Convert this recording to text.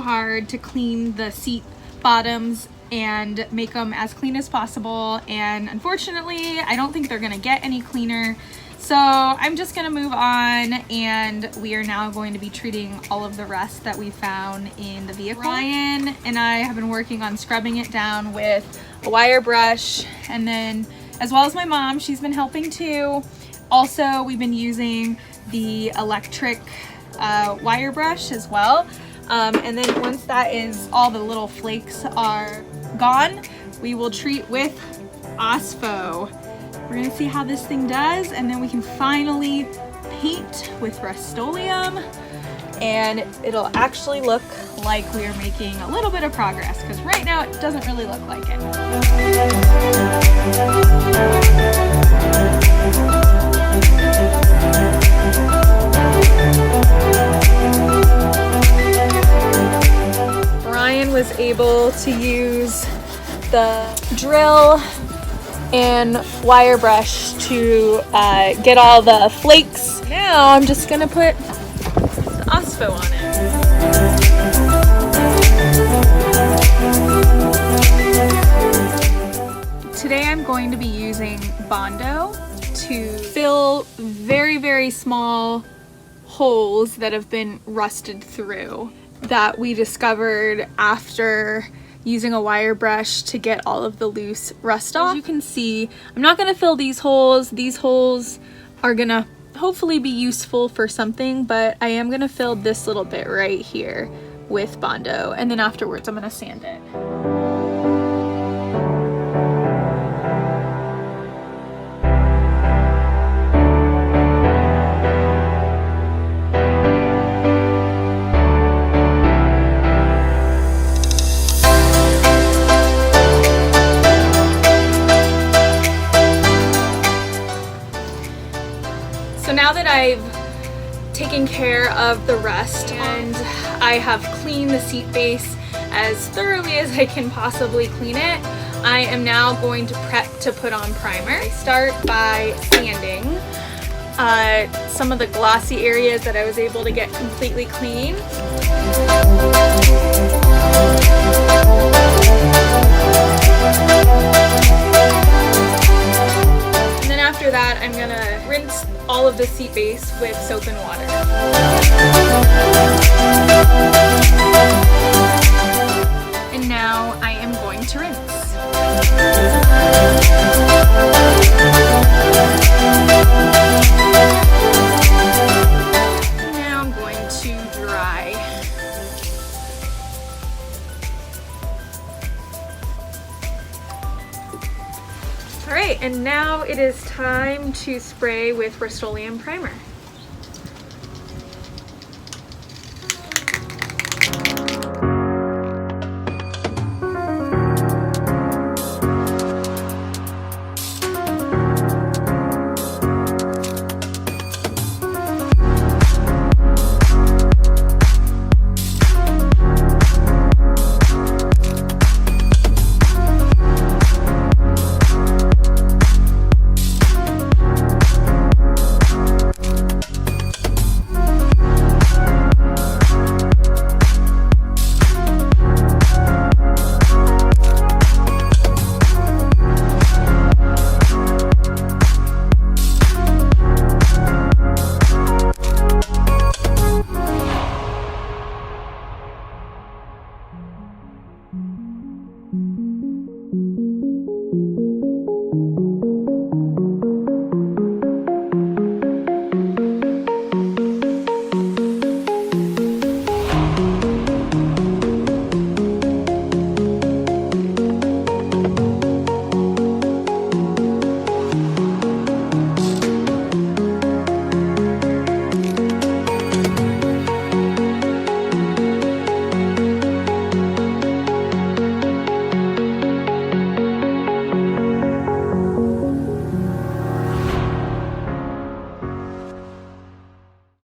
so hard to clean the seat bottoms and make them as clean as possible, and unfortunately I don't think they're gonna get any cleaner. So I'm just gonna move on, and we are now going to be treating all of the rust that we found in the vehicle. Ryan and I have been working on scrubbing it down with a wire brush, and then as well as my mom, she's been helping too. Also, we've been using the electric wire brush as well. And then once that is, all the little flakes are gone, we will treat with Ospho. We're gonna see how this thing does, and then we can finally paint with Rust-Oleum, and it'll actually look like we are making a little bit of progress, because right now it doesn't really look like it. Ryan was able to use the drill and wire brush to get all the flakes. Now I'm just gonna put the Ospho on it. Today I'm going to be using Bondo to fill very, very small holes that have been rusted through, that we discovered after using a wire brush to get all of the loose rust off. As you can see, I'm not gonna fill these holes. These holes are gonna hopefully be useful for something, but I am gonna fill this little bit right here with Bondo, and then afterwards I'm gonna sand it. So now that I've taken care of the rust and I have cleaned the seat base as thoroughly as I can possibly clean it, I am now going to prep to put on primer. I start by sanding some of the glossy areas that I was able to get completely clean. And then after that, I'm gonna rinse all of the seat base with soap and water. And now I am going to rinse. Now I'm going to dry. Alright, and now it is time to spray with Rust-Oleum primer.